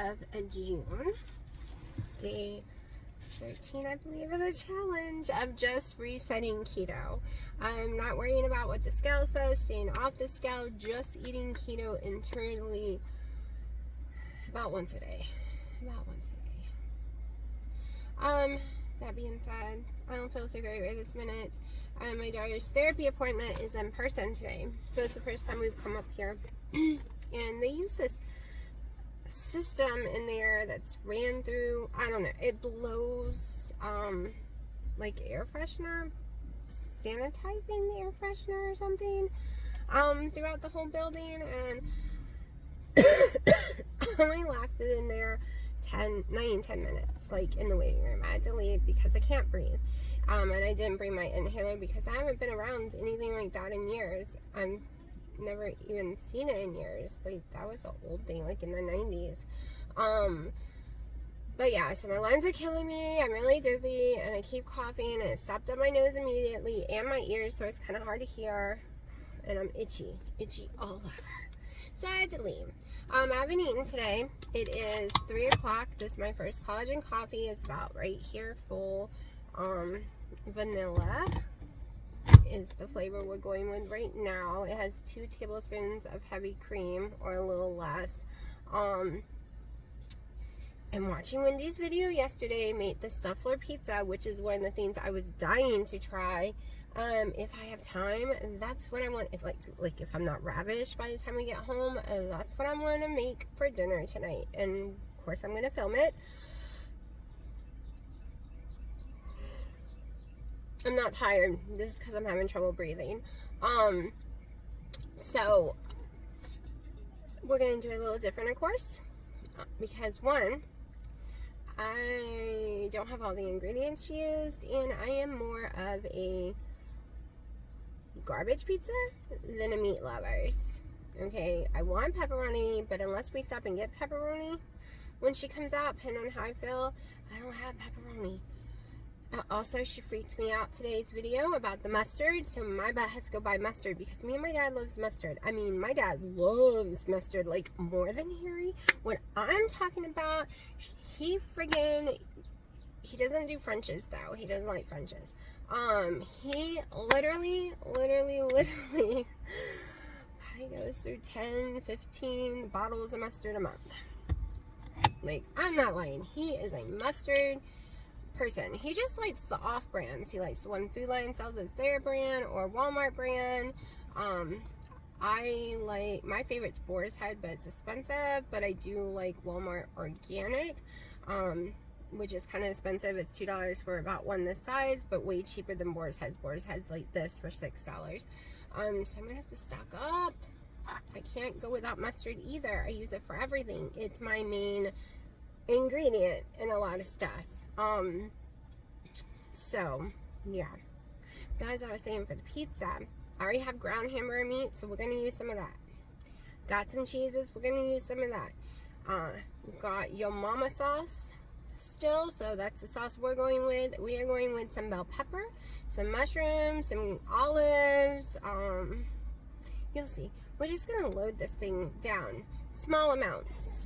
of June. Day 13, I believe, of the challenge of just resetting keto. I'm not worrying about what the scale says, staying off the scale, just eating keto internally about once a day. That being said, I don't feel so great right this minute. My daughter's therapy appointment is in person today, so it's the first time we've come up here. And they use this system in there that's ran through, I don't know, it blows like air freshener, sanitizing the air freshener or something throughout the whole building, and only lasted in there 10 minutes, like in the waiting room. I had to leave because I can't breathe, and I didn't bring my inhaler because I haven't been around anything like that in years. I'm never even seen it in years. Like, that was an old thing, like in the 90s. But yeah, so my lungs are killing me. I'm really dizzy and I keep coughing, and it stopped up my nose immediately and my ears, so it's kind of hard to hear, and I'm itchy all over. So I had to leave. I haven't eaten today. It is 3 o'clock. This is my first collagen coffee. It's about right here, full. Vanilla is the flavor we're going with right now. It has 2 tablespoons of heavy cream, or a little less. I'm watching Wendy's video yesterday, made the Stuffler pizza, which is one of the things I was dying to try. If I have time, that's what I want. If if I'm not ravished by the time we get home, that's what I want to make for dinner tonight. And of course I'm going to film it. I'm not tired. This is because I'm having trouble breathing. So we're going to do a little different, of course, because one, I don't have all the ingredients used, and I am more of a garbage pizza than a meat lovers. Okay, I want pepperoni, but unless we stop and get pepperoni when she comes out, depending on how I feel, I don't have pepperoni. Also, she freaked me out today's video about the mustard, so my butt has to go buy mustard because me and my dad loves mustard. I mean, my dad loves mustard, like, more than Harry. What I'm talking about, he doesn't do French's, though. He doesn't like French's. He literally probably goes through 10, 15 bottles of mustard a month. Like, I'm not lying. He is a mustard person. He just likes the off brands. He likes the one Food Lion sells as their brand or Walmart brand. I like, my favorite's Boar's Head, but it's expensive. But I do like Walmart Organic, which is kind of expensive. It's $2 for about one this size, but way cheaper than Boar's Heads. Boar's Heads like this for $6. So I'm gonna have to stock up. I can't go without mustard either. I use it for everything. It's my main ingredient in a lot of stuff. So yeah, but as I was saying, for the pizza, I already have ground hamburger meat, so we're gonna use some of that. Got some cheeses, we're gonna use some of that. Got Yo Mama sauce still, so that's the sauce we're going with. We are going with some bell pepper, some mushrooms, some olives. You'll see. We're just gonna load this thing down, small amounts.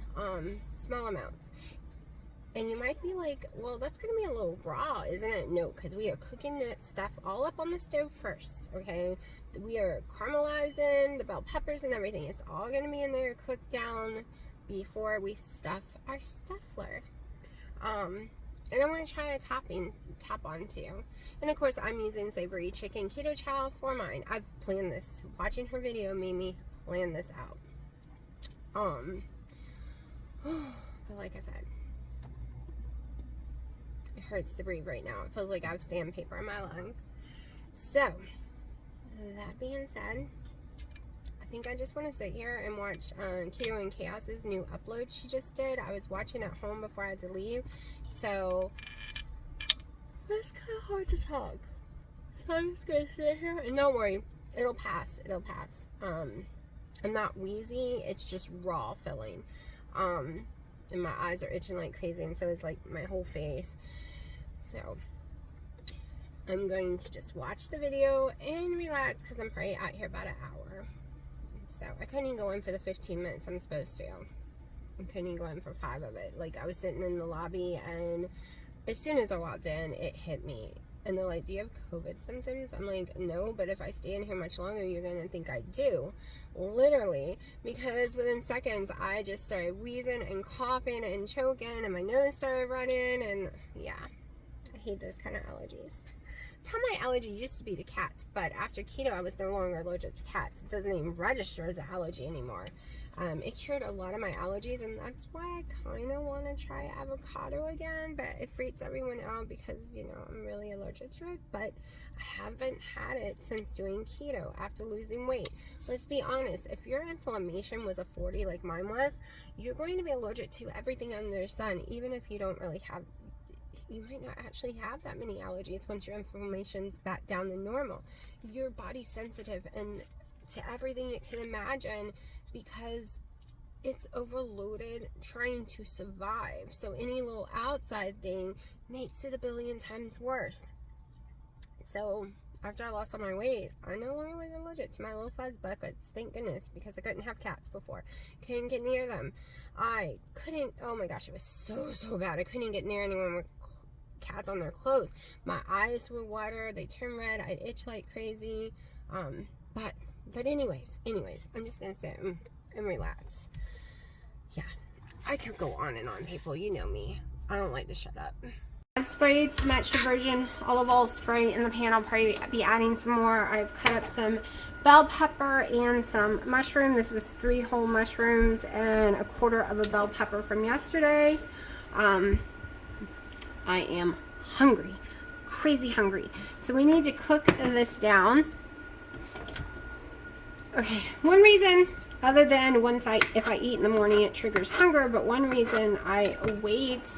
And you might be like, well, that's going to be a little raw, isn't it? No, because we are cooking the stuff all up on the stove first, okay? We are caramelizing the bell peppers and everything. It's all going to be in there, cooked down before we stuff our Stuffler. And I'm going to try a top on too. And of course, I'm using savory chicken keto chow for mine. I've planned this. Watching her video made me plan this out. But like I said, it hurts to breathe right now. It feels like I have sandpaper in my lungs. So, that being said, I think I just want to sit here and watch Keto and Chaos's new upload she just did. I was watching at home before I had to leave, so that's kind of hard to talk. So I'm just going to sit here, and don't worry, it'll pass. I'm not wheezy, it's just raw filling. And my eyes are itching like crazy, and so is like my whole face. So I'm going to just watch the video and relax because I'm probably out here about an hour. So I couldn't even go in for the 15 minutes I'm supposed to. I couldn't go in for 5 of it. Like, I was sitting in the lobby, and as soon as I walked in, it hit me. And they're like, do you have COVID symptoms? I'm like, no, but if I stay in here much longer, you're going to think I do. Literally. Because within seconds, I just started wheezing and coughing and choking, and my nose started running, and yeah. I hate those kind of allergies. That's how my allergy used to be to cats, but after keto, I was no longer allergic to cats. It doesn't even register as an allergy anymore. It cured a lot of my allergies, and that's why I kind of want to try avocado again, but it freaks everyone out because, you know, I'm really allergic to it, but I haven't had it since doing keto after losing weight. Let's be honest, if your inflammation was a 40 like mine was, you're going to be allergic to everything under the sun, even if you don't really have, you might not actually have that many allergies once your inflammation's back down to normal. Your body's sensitive and to everything it can imagine because it's overloaded trying to survive. So any little outside thing makes it a billion times worse. So after I lost all my weight, I no longer was allergic to my little fuzz buckets. Thank goodness, because I couldn't have cats before. Couldn't get near them. I couldn't, oh my gosh, it was so bad. I couldn't get near anyone with cats on their clothes. My eyes were water, they turned red, I'd itch like crazy. But anyways, I'm just gonna sit and relax. Yeah, I could go on and on, people. You know me. I don't like to shut up. I've sprayed some extra virgin olive oil spray in the pan. I'll probably be adding some more. I've cut up some bell pepper and some mushroom. This was 3 whole mushrooms and 1/4 of a bell pepper from yesterday. I am hungry, crazy hungry. So we need to cook this down. Okay, one reason, other than if I eat in the morning, it triggers hunger, but one reason I wait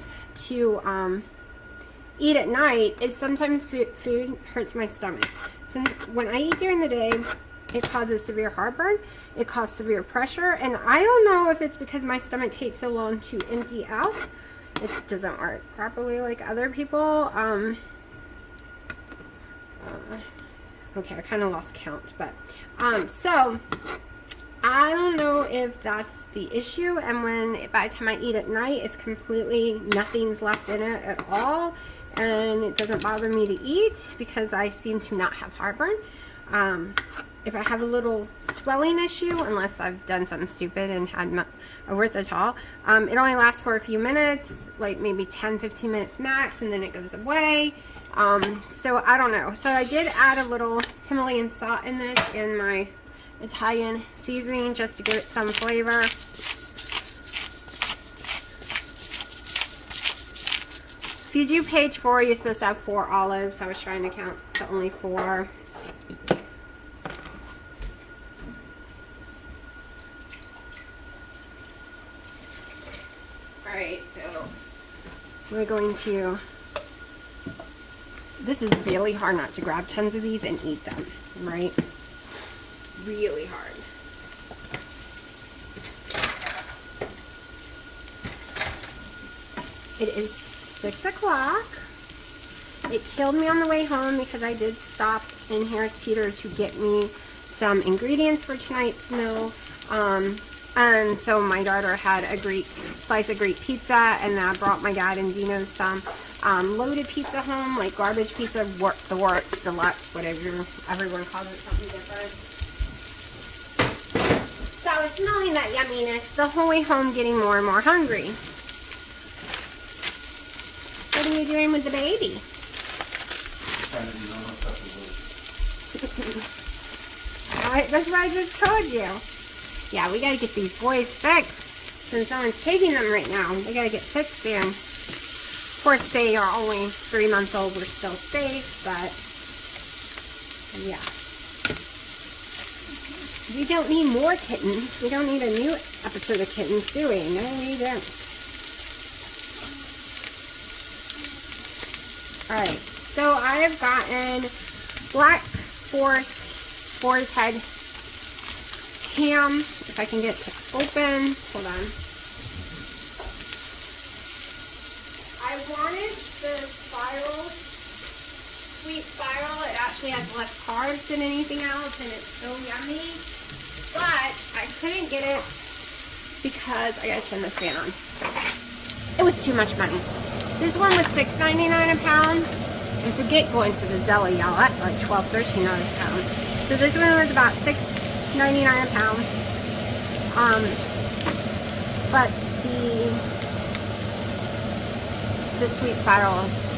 to eat at night is sometimes food hurts my stomach. Since when I eat during the day, it causes severe heartburn, it causes severe pressure, and I don't know if it's because my stomach takes so long to empty out. It doesn't work properly like other people. Okay, I kind of lost count, but so I don't know if that's the issue, and by the time I eat at night, it's completely nothing's left in it at all, and it doesn't bother me to eat because I seem to not have heartburn. If I have a little swelling issue, unless I've done something stupid and had erythritol, it only lasts for a few minutes, like maybe 10-15 minutes max, and then it goes away. So I don't know. So I did add a little Himalayan salt in this in my Italian seasoning just to give it some flavor. If you do page 4, you're supposed to have 4 olives. I was trying to count to only 4. Alright, so we're going to, this is really hard not to grab tons of these and eat them, right? Really hard. It is 6 o'clock. It killed me on the way home because I did stop in Harris Teeter to get me some ingredients for tonight's meal. And so my daughter had a slice of Greek pizza, and I brought my dad and Dino some loaded pizza home, like garbage pizza, the works, deluxe, whatever everyone calls it, something different. So I was smelling that yumminess the whole way home, getting more and more hungry. What are you doing with the baby? Alright, that's what I just told you. Yeah, we gotta get these boys fixed. Since no one's taking them right now, they gotta get fixed soon. Of course, they are only 3 months old. We're still safe, but yeah. We don't need more kittens. We don't need a new episode of kittens, do we? No, we don't. Alright, so I have gotten Black Forest Boar's Head ham, if I can get it to open. Hold on. I wanted the sweet spiral. It actually has less carbs than anything else, and it's so yummy. But I couldn't get it because I gotta turn this fan on. It was too much money. This one was $6.99 a pound. And forget going to the deli, y'all. That's like $12, $13 a pound. So this one was about $6.99 a pound. But the sweet spiral is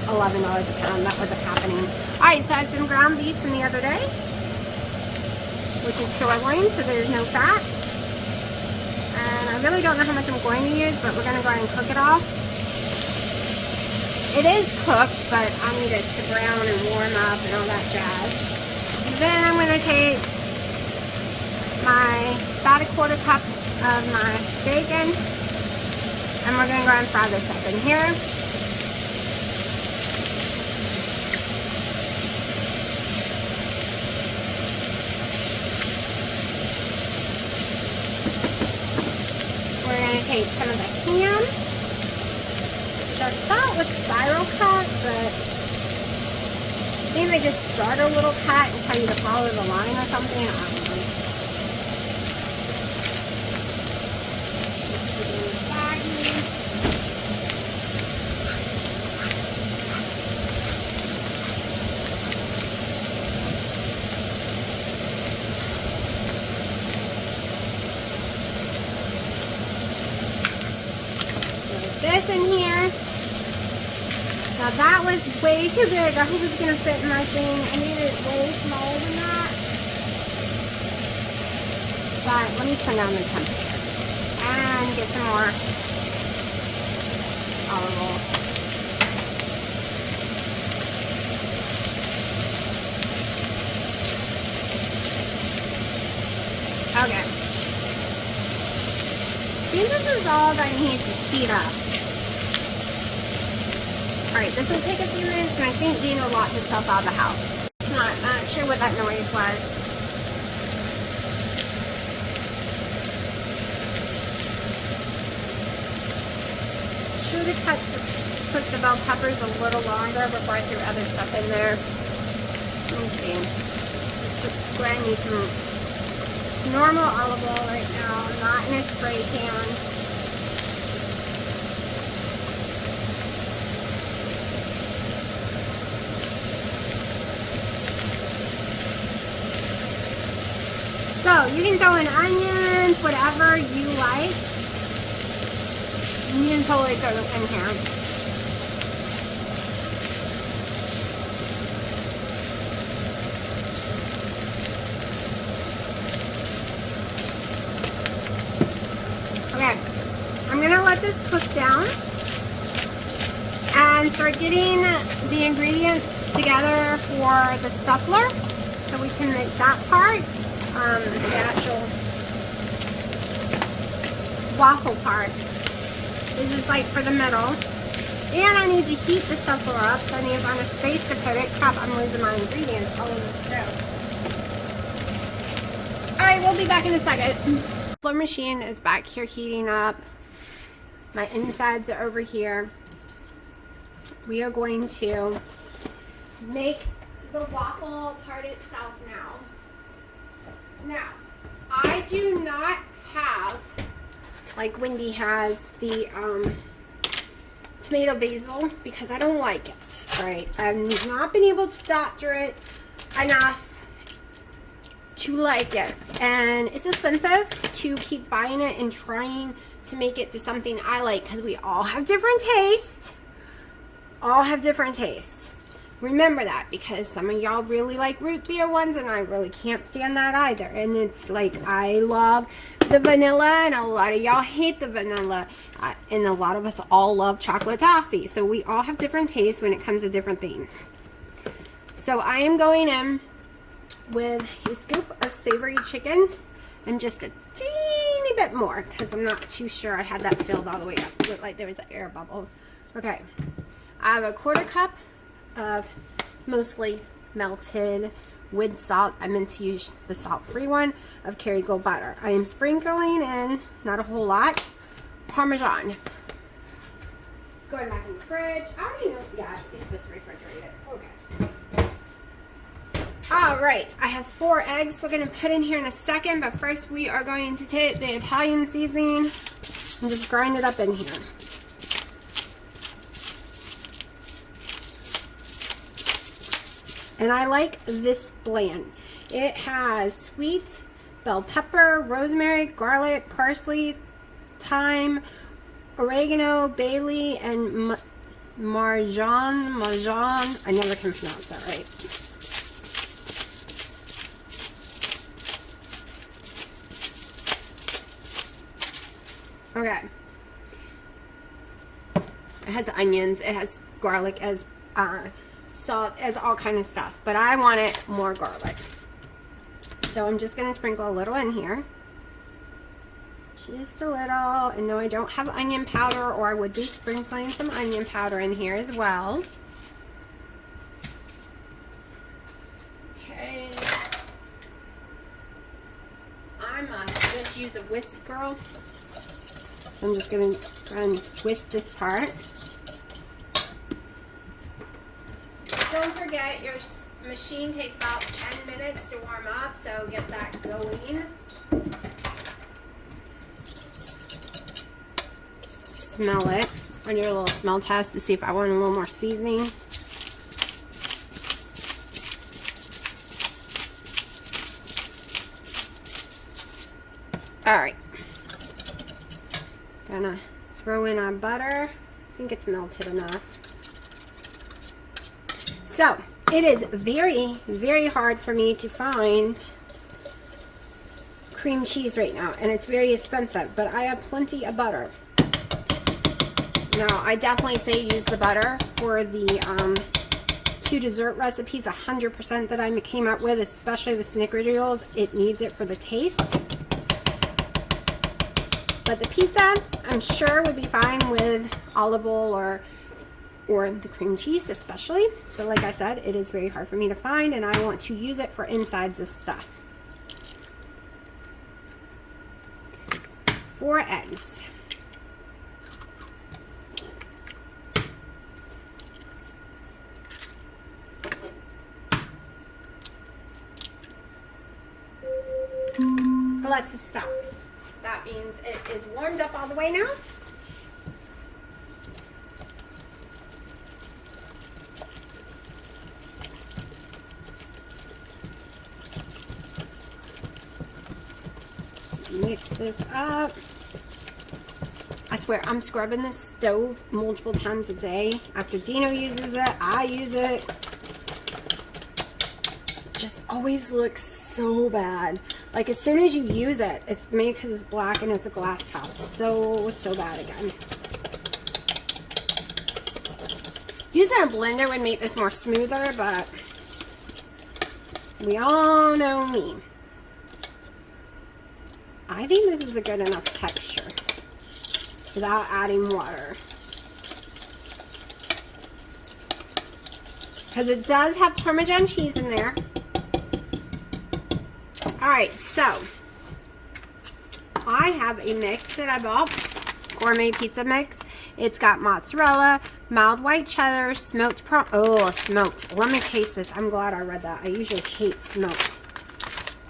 $11 a pound. That wasn't happening. Alright, so I have some ground beef from the other day, which is sirloin, so there's no fat. And I really don't know how much I'm going to use, but we're going to go ahead and cook it all. It is cooked, but I need it to brown and warm up and all that jazz. And then I'm going to take about a quarter cup of my bacon, and we're going to go ahead and fry this up in here. We're going to take some of the ham, which I thought was spiral cut, but maybe they just start a little cut and tell you to follow the line or something. I don't know. This in here. Now that was way too big. I hope it's gonna fit in my thing. I needed it way smaller than that. But let me turn down the temperature and get some more olive oil. Okay. I think this is all that needs to heat up. Alright, this will take a few minutes, and I think Dina locked herself out of the house. Not sure what that noise was. Should have cooked the bell peppers a little longer before I threw other stuff in there. Let me see. Just go ahead and use some normal olive oil right now, not in a spray can. So you can throw in onions, whatever you like. You can totally throw them in here. Okay, I'm gonna let this cook down and start getting the ingredients together for the stuffler so we can make that part. The actual waffle part. This is like for the middle. And I need to heat the stuffler up, so I need to find a space to put it. Crap, I'm losing my ingredients all over the stove. Alright, we'll be back in a second. The flour machine is back here heating up. My insides are over here. We are going to make the waffle part itself now. Now, I do not have, like Wendy has, the tomato basil because I don't like it, right? I've not been able to doctor it enough to like it. And it's expensive to keep buying it and trying to make it to something I like because we all have different tastes. All have different tastes. Remember that, because some of y'all really like root beer ones and I really can't stand that either. And it's like, I love the vanilla and a lot of y'all hate the vanilla. And a lot of us all love chocolate toffee. So we all have different tastes when it comes to different things. So I am going in with a scoop of savory chicken and just a teeny bit more because I'm not too sure I had that filled all the way up. It looked like there was an air bubble. Okay, I have a quarter cup of mostly melted with salt. I meant to use the salt-free one of Kerrygold butter. I am sprinkling in, not a whole lot, Parmesan. Going back in the fridge. I already know, yeah, it's supposed to refrigerate it. Okay. All right, I have 4 eggs we're gonna put in here in a second, but first we are going to take the Italian seasoning and just grind it up in here. And I like this blend. It has sweet bell pepper, rosemary, garlic, parsley, thyme, oregano, bay leaf, and marjan. I never can pronounce that right. Okay. It has onions, it has garlic, as salt, as all kind of stuff, but I want it more garlic. So I'm just going to sprinkle a little in here. Just a little. And no, I don't have onion powder, or I would be sprinkling some onion powder in here as well. Okay. I'm just use a whisk, girl. I'm just going to try and whisk this part. Don't forget, your machine takes about 10 minutes to warm up, so get that going. Smell it. I'll do a little smell test to see if I want a little more seasoning. All right. Gonna throw in our butter. I think it's melted enough. So, it is very, very hard for me to find cream cheese right now, and it's very expensive, but I have plenty of butter. Now, I definitely say use the butter for the 2 dessert recipes, 100% that I came up with, especially the snickerdoodles. It needs it for the taste. But the pizza, I'm sure, would be fine with olive oil or the cream cheese especially. But like I said, it is very hard for me to find, and I want to use it for insides of stuff. 4 eggs. Let's stop. That means it is warmed up all the way now. Mix this up. I swear, I'm scrubbing this stove multiple times a day. After Dino uses it, I use it. It just always looks so bad. Like, as soon as you use it, it's made because it's black and it's a glass top. So bad again. Using a blender would make this more smoother, but we all know me. I think this is a good enough texture without adding water. Because it does have Parmesan cheese in there. Alright, so I have a mix that I bought, gourmet pizza mix. It's got mozzarella, mild white cheddar, smoked smoked. Let me taste this. I'm glad I read that. I usually hate smoked.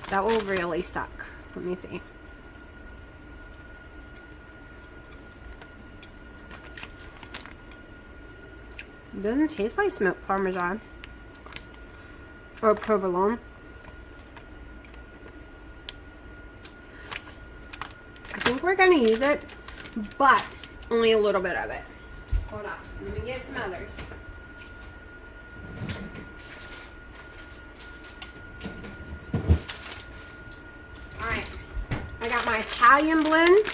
That will really suck. Let me see. It doesn't taste like smoked Parmesan or provolone. I think we're going to use it, but only a little bit of it. Hold on. Let me get some others. Alright. I got my Italian blend,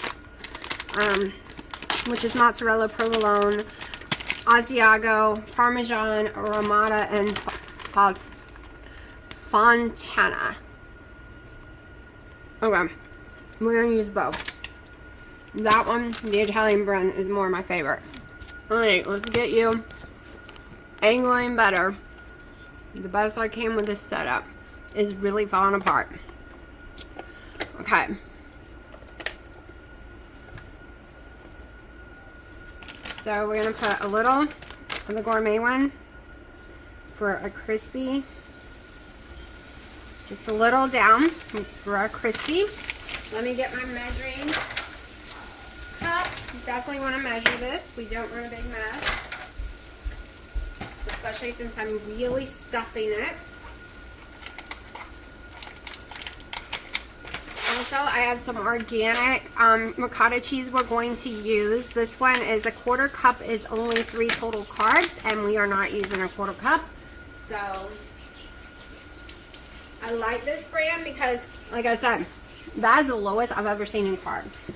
which is mozzarella, provolone, Asiago, Parmesan, Romata, and Fontana. Okay. We're going to use both. That one, the Italian blend, is more my favorite. Alright, let's get you angling better. The best I can with this setup is really falling apart. Okay. So we're going to put a little of the gourmet one for a crispy Just a little down for our crispy. Let me get my measuring cup. Definitely want to measure this. We don't want a big mess. Especially since I'm really stuffing it. Also, I have some organic ricotta cheese we're going to use. This one is a 1/4 cup, is only 3 total carbs, and we are not using a 1/4 cup. So, I like this brand because, like I said, that is the lowest I've ever seen in carbs.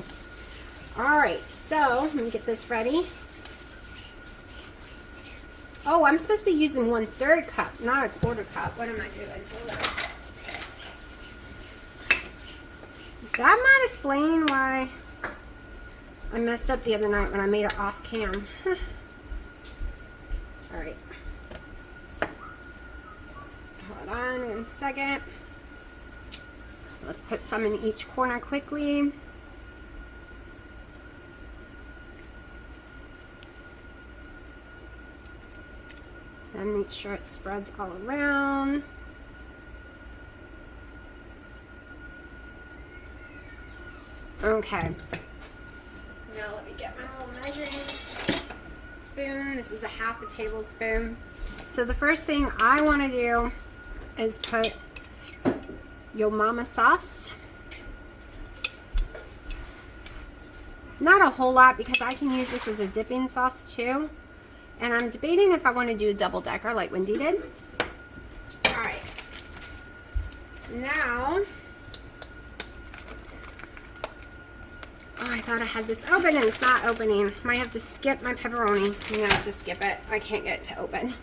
Alright, so, let me get this ready. Oh, I'm supposed to be using 1/3 cup, not a 1/4 cup. What am I doing? Hold on. That might explain why I messed up the other night when I made it off cam. Alright. Hold on 1 second. Let's put some in each corner quickly. And make sure it spreads all around. Okay. Now let me get my little measuring spoon. This is a 1/2 tablespoon. So the first thing I want to do is put Yo Mama sauce. Not a whole lot because I can use this as a dipping sauce too. And I'm debating if I want to do a double decker like Wendy did. Alright. Now, oh, I thought I had this open and it's not opening. Might have to skip my pepperoni. I'm going to have to skip it. I can't get it to open.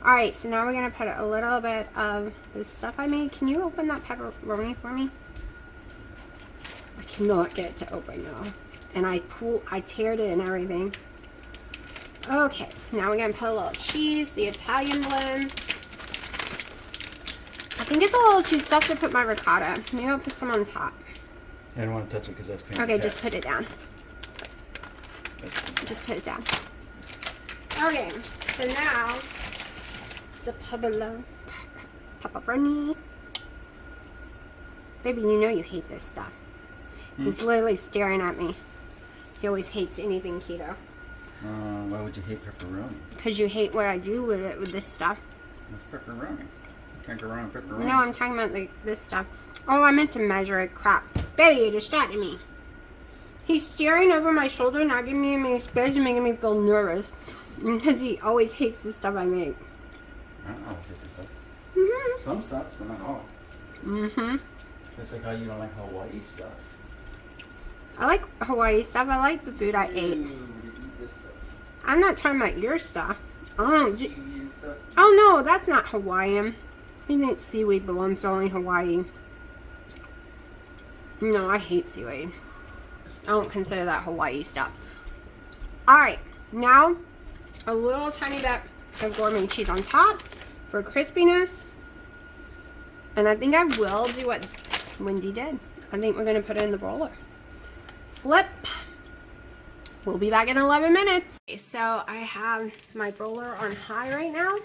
Alright, so now we're going to put a little bit of the stuff I made. Can you open that pepperoni for me? I cannot get it to open, y'all. And I teared it and everything. Okay, now we're going to put a little cheese, the Italian blend. I think it's a little too stuffed to put my ricotta. Maybe I'll put some on top. I don't want to touch it because that's pain. Okay, just put it down. Just put it down. Okay, so now the pepperoni. Baby, you know you hate this stuff. He's literally staring at me. He always hates anything keto. Why would you hate pepperoni? Because you hate what I do with it, with this stuff. That's pepperoni. You can't go wrong with pepperoni. No, I'm talking about like this stuff. Oh, I meant to measure it. Crap. Baby, you distracted me. He's staring over my shoulder, not giving me any space and making me feel nervous. Because he always hates the stuff I make. I don't always hate this stuff. Mm-hmm. Some stuff, but not all. Mm-hmm. It's like how you don't like Hawaii stuff. I like Hawaii stuff. I like the food I ate. Ooh, you eat this stuff. I'm not talking about your stuff. Seaweed stuff. Oh no, that's not Hawaiian. He thinks seaweed belongs to only Hawaii. No, I hate seaweed. I don't consider that Hawaii stuff. Alright, now a little tiny bit of gourmet cheese on top for crispiness. And I think I will do what Wendy did. I think we're going to put it in the roller. Flip. We'll be back in 11 minutes. Okay, so I have my roller on high right now.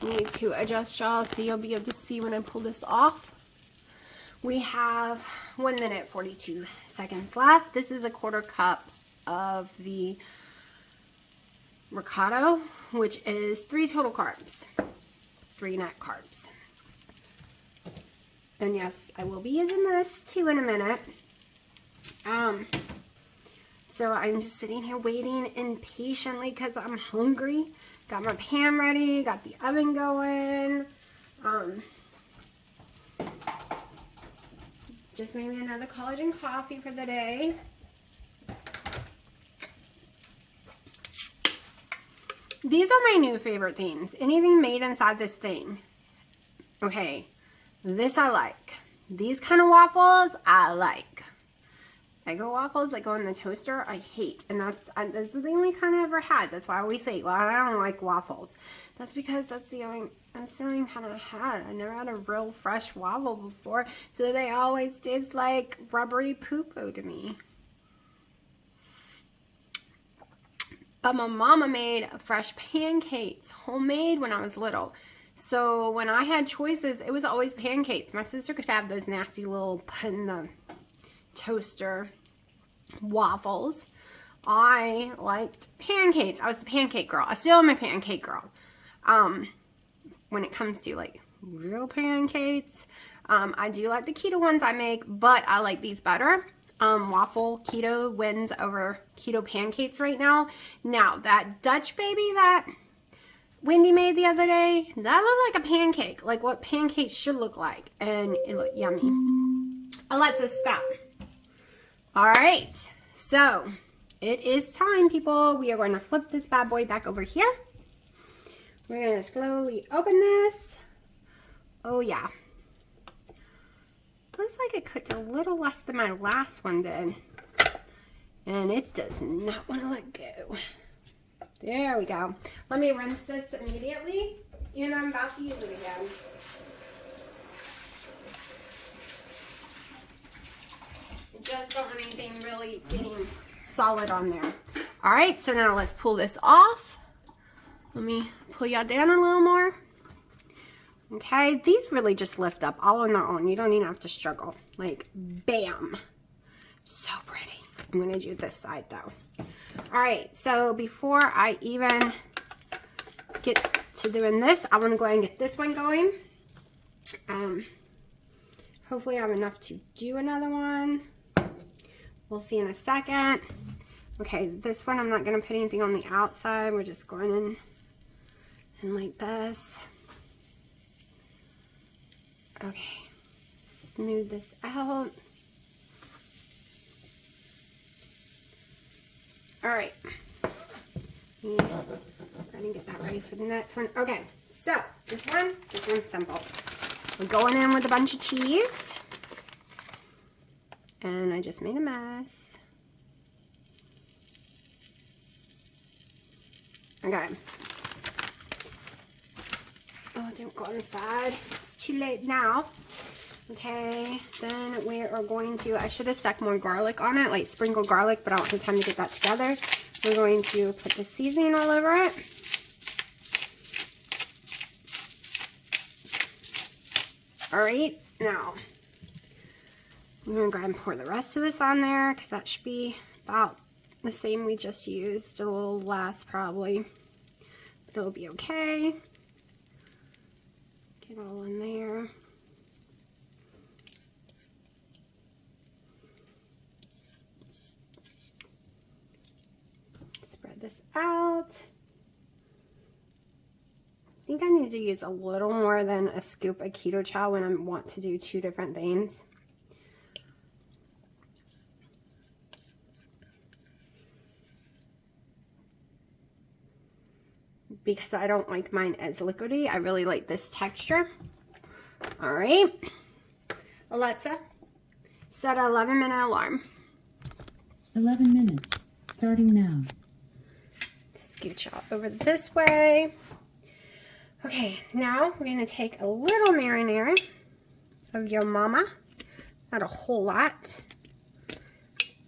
I need to adjust y'all so you'll be able to see when I pull this off. We have 1 minute 42 seconds left. This is a 1/4 cup of the ricotta, which is 3 total carbs. 3 net carbs. And yes, I will be using this too in a minute. So I'm just sitting here waiting impatiently because I'm hungry. Got my pan ready, got the oven going. Just made me another collagen coffee for the day. These are my new favorite things. Anything made inside this thing. Okay, this I like. These kind of waffles, I like. Eggo waffles that go in the toaster, I hate. And that's the only kind I ever had. That's why I always say, well, I don't like waffles. That's because that's the only kind I had. I never had a real fresh waffle before. So they always taste like rubbery poo-poo to me. But my mama made fresh pancakes, homemade when I was little. So when I had choices, it was always pancakes. My sister could have those nasty little put in the toaster waffles. I liked pancakes. I was the pancake girl. I still am a pancake girl. When it comes to like real pancakes, I do like the keto ones I make, but I like these better. Waffle keto wins over keto pancakes right now. Now that Dutch baby that Wendy made the other day, that looked like a pancake, like what pancakes should look like, and it looked yummy. Alexa, stop. All right, so it is time, people. We are going to flip this bad boy back over here. We're going to slowly open this. Oh yeah. Looks like it cooked a little less than my last one did. And it does not want to let go. There we go. Let me rinse this immediately. Even though I'm about to use it again. Just don't want anything really getting solid on there. Alright, so now let's pull this off. Let me pull y'all down a little more. Okay, these really just lift up all on their own. You don't even have to struggle. Like, bam. So pretty. I'm going to do this side though. Alright, so before I even get to doing this, I want to go ahead and get this one going. Hopefully I have enough to do another one. We'll see in a second. Okay, this one I'm not going to put anything on the outside. We're just going in and like this. Okay, smooth this out. Alright, yeah, I'm going to get that ready for the next one. Okay, so this one's simple. We're going in with a bunch of cheese. And I just made a mess. Okay. Oh, don't go inside. It's too late now. Okay, then we are going to, I should have stuck more garlic on it, like sprinkled garlic, but I don't have time to get that together. We're going to put the seasoning all over it. Alright, now, I'm going to go ahead and pour the rest of this on there, because that should be about the same we just used, a little less probably, but it'll be okay. Get all in there. Spread this out. I think I need to use a little more than a scoop of keto chow when I want to do two different things. Because I don't like mine as liquidy. I really like this texture. Alright. Alexa, set an 11-minute alarm. 11 minutes. Starting now. Scooch out over this way. Okay, now we're going to take a little marinara of your mama. Not a whole lot.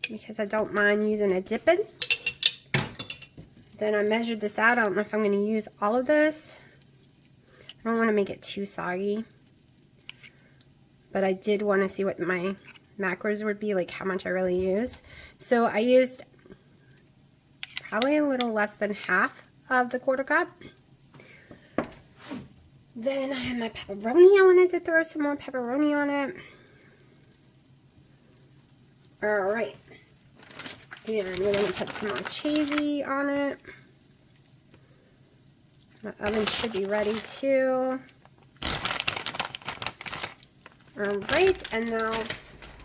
Because I don't mind using a dipping. Then I measured this out. I don't know if I'm going to use all of this. I don't want to make it too soggy. But I did want to see what my macros would be, like how much I really use. So I used probably a little less than half of the quarter cup. Then I have my pepperoni. I wanted to throw some more pepperoni on it. Alright. And we're going to put some more cheesy on it. The oven should be ready too. Alright, and now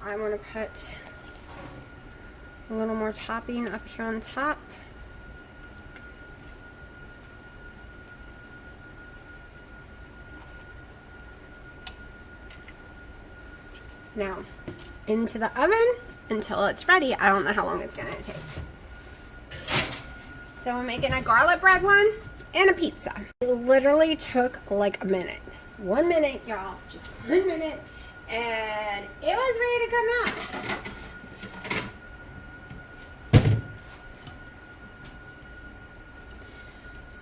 I want to put a little more topping up here on top. Now, into the oven until it's ready. I don't know how long it's going to take. So we're making a garlic bread one and a pizza. It literally took like a minute. 1 minute, y'all. Just 1 minute. And it was ready to come out.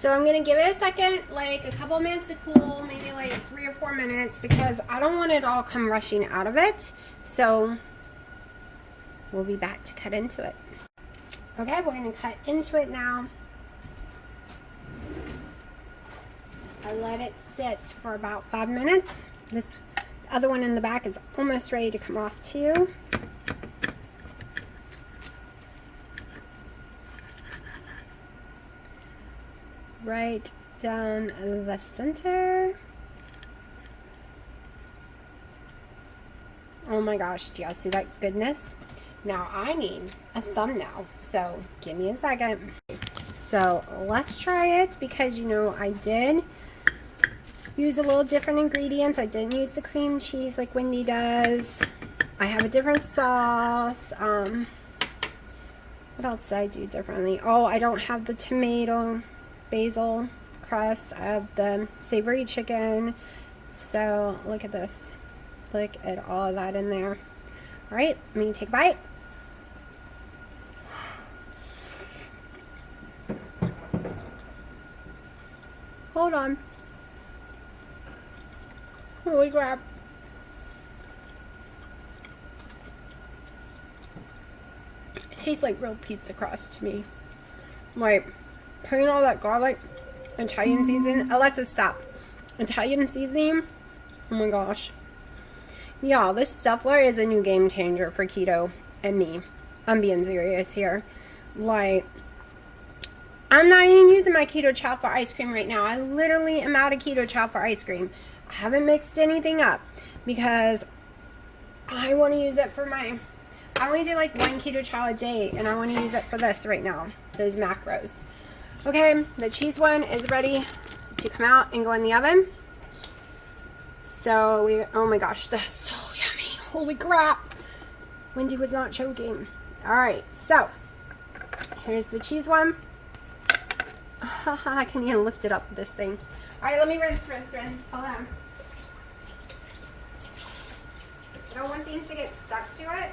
So I'm gonna give it a second, like a couple minutes to cool, maybe like 3 or 4 minutes, because I don't want it all come rushing out of it. So we'll be back to cut into it. Okay, we're gonna cut into it now. I let it sit for about 5 minutes. This other one in the back is almost ready to come off too. Right down the center. Oh my gosh, do y'all see that goodness? Now I need a thumbnail, so give me a second. So let's try it, because you know I did use a little different ingredients. I didn't use the cream cheese like Wendy does. I have a different sauce. What else did I do differently? Oh, I don't have the tomato basil crust. I have the savory chicken. So look at this. Look at all of that in there. All right, let me take a bite. Hold on. Holy crap. It tastes like real pizza crust to me. Like, putting all that garlic, Italian seasoning. Alexa, stop. Italian seasoning. Oh my gosh. Y'all, this Stuffler is a new game changer for keto and me. I'm being serious here. Like, I'm not even using my keto chow for ice cream right now. I literally am out of keto chow for ice cream. I haven't mixed anything up because I want to use it for my... I only do like 1 keto chow a day, and I want to use it for this right now. Those macros. Okay, the cheese one is ready to come out and go in the oven. So we... Oh my gosh, that's so yummy. Holy crap. Wendy was not joking. Alright, so here's the cheese one. I can even lift it up with this thing. Alright, let me rinse. Hold on. I don't want things to get stuck to it.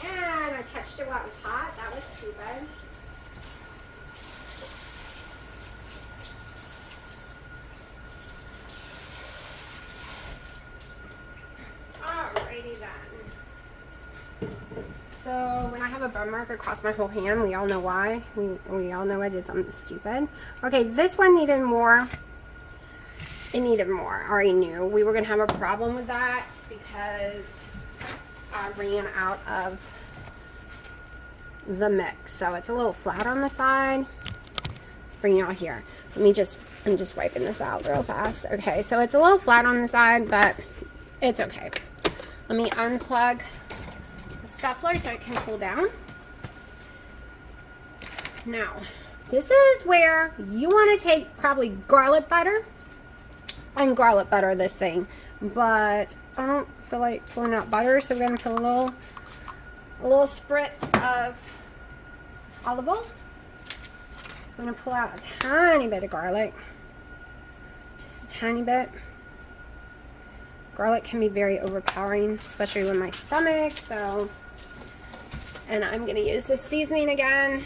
And I touched it while it was hot. That was stupid. Alrighty then. So when I have a burn mark across my whole hand, we all know why. We all know I did something stupid. Okay, this one needed more. It needed more. I already knew we were going to have a problem with that because I ran out of the mix. So it's a little flat on the side. Let's bring y'all here. I'm just wiping this out real fast. Okay, so it's a little flat on the side, but it's okay. Let me unplug the Stuffler so it can cool down. Now, this is where you want to take probably garlic butter and garlic butter this thing, but I don't feel like pulling out butter, so we're gonna put a little spritz of olive oil. I'm gonna pull out a tiny bit of garlic, just a tiny bit. Garlic can be very overpowering, especially with my stomach, so, and I'm gonna use this seasoning again.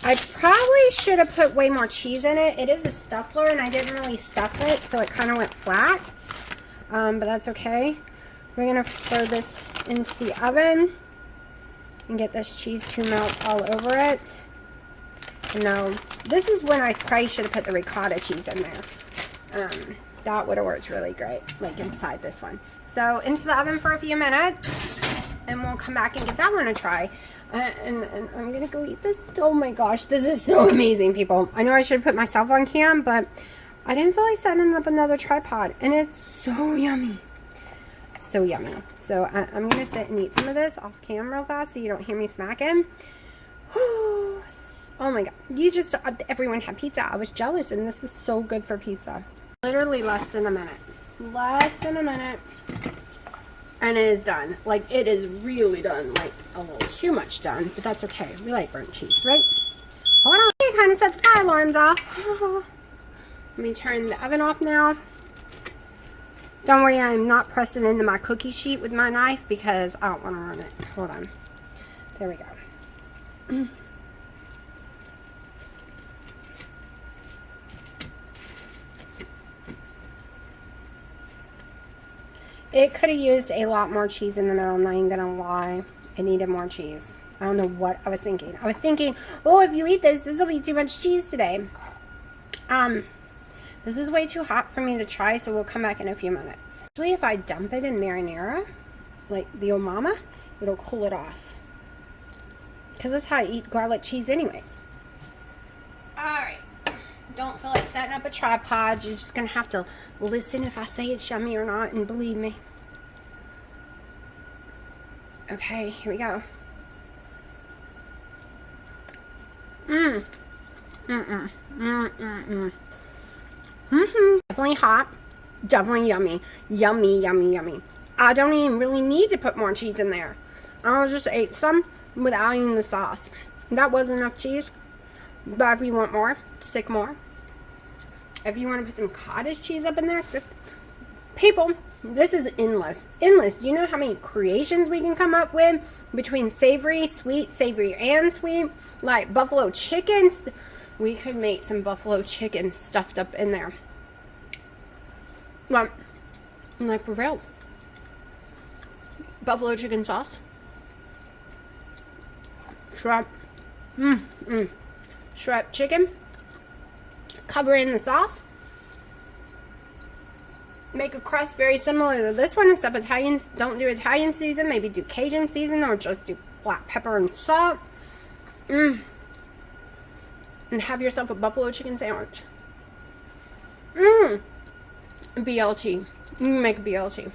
I probably should have put way more cheese in it. It is a Stuffler, and I didn't really stuff it, so it kind of went flat. But that's okay. We're going to throw this into the oven and get this cheese to melt all over it. And now, this is when I probably should have put the ricotta cheese in there. That would have worked really great, like inside this one. So, into the oven for a few minutes, and we'll come back and give that one a try. And I'm gonna go eat this. Oh my gosh, this is so amazing, people. I know I should have put myself on cam, but I didn't feel like setting up another tripod, and it's so yummy. So yummy. So I'm gonna sit and eat some of this off cam real fast so you don't hear me smacking. Oh my god, everyone had pizza. I was jealous, and this is so good for pizza. Literally less than a minute. And it is done. Like, it is really done. Like, a little too much done. But that's okay. We like burnt cheese, right? Hold on. I kind of set the fire alarms off. Let me turn the oven off now. Don't worry, I'm not pressing into my cookie sheet with my knife because I don't want to ruin it. Hold on. There we go. It could have used a lot more cheese in the middle. I'm not even gonna lie. I needed more cheese. I don't know what I was thinking. I was thinking, oh, if you eat this, this will be too much cheese today. This is way too hot for me to try, so we'll come back in a few minutes. Actually, if I dump it in marinara, like the Omama, it'll cool it off. Because that's how I eat garlic cheese anyways. Alright. Don't feel like setting up a tripod. You're just going to have to listen if I say it's yummy or not, and believe me. Okay, here we go. Definitely hot. Definitely yummy. Yummy, yummy, yummy. I don't even really need to put more cheese in there. I just ate some without eating the sauce. That was enough cheese. But if you want more, stick more. If you want to put some cottage cheese up in there, stick. People, this is endless. Endless. Do you know how many creations we can come up with between savory, sweet, savory, and sweet? Like buffalo chickens. We could make some buffalo chicken stuffed up in there. Well, like for real. Buffalo chicken sauce. Shrimp. Shrimp chicken. Cover in the sauce. Make a crust very similar to this one. Instead of Italian, don't do Italian season. Maybe do Cajun season, or just do black pepper and salt. And have yourself a buffalo chicken sandwich. BLT. You can make a BLT.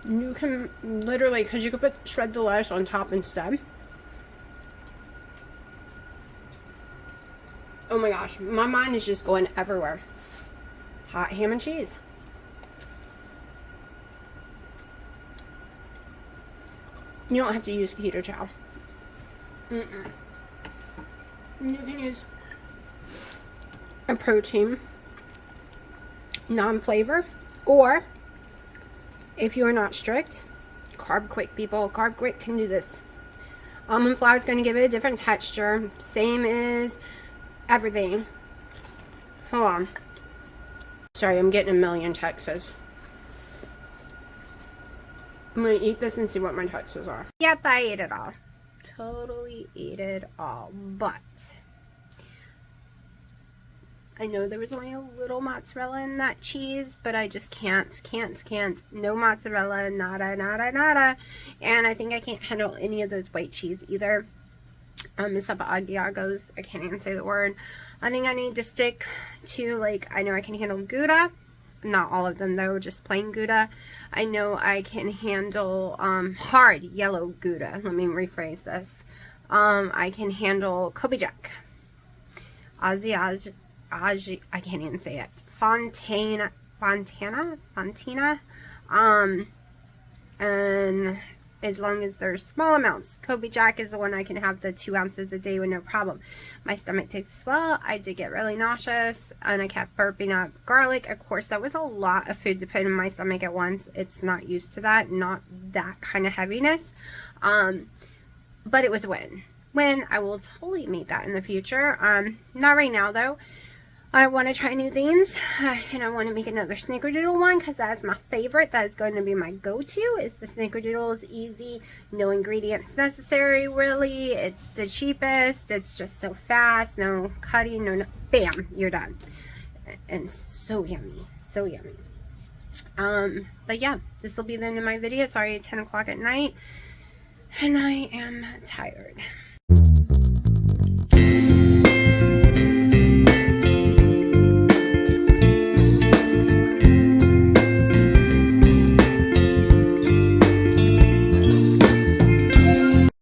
You can literally, because you could put shredded lettuce on top instead. Oh my gosh, my mind is just going everywhere. Hot ham and cheese. You don't have to use keto chow. You can use a protein, non-flavor, or if you are not strict, carb quick people. Carb quick can do this. Almond flour is going to give it a different texture. Same as everything. Hold on. Sorry, I'm getting a million texts. I'm going to eat this and see what my texts are. Yep, I ate it all. Totally ate it all. But I know there was only a little mozzarella in that cheese, but I just can't. No mozzarella, nada. And I think I can't handle any of those white cheese either. Except Asiagos. I can't even say the word. I think I need to stick to, like, I know I can handle Gouda. Not all of them though, just plain Gouda. I know I can handle hard yellow Gouda. Let me rephrase this. I can handle Kobe Jack. I can't even say it. Fontana. And as long as they're small amounts. Kobe Jack is the one I can have the 2 ounces a day with no problem. My stomach takes swell. I did get really nauseous, and I kept burping up garlic. Of course, that was a lot of food to put in my stomach at once. It's not used to that, not that kind of heaviness. But it was a win. I will totally make that in the future. Not right now though. I want to try new things, and I want to make another snickerdoodle one, because that's my favorite. That is going to be my go-to, is the snickerdoodle. Is easy, no ingredients necessary really. It's the cheapest. It's just so fast, no cutting, no bam, you're done. And so yummy, so yummy. But yeah, this will be the end of my video. It's already 10 o'clock at night, and I am tired.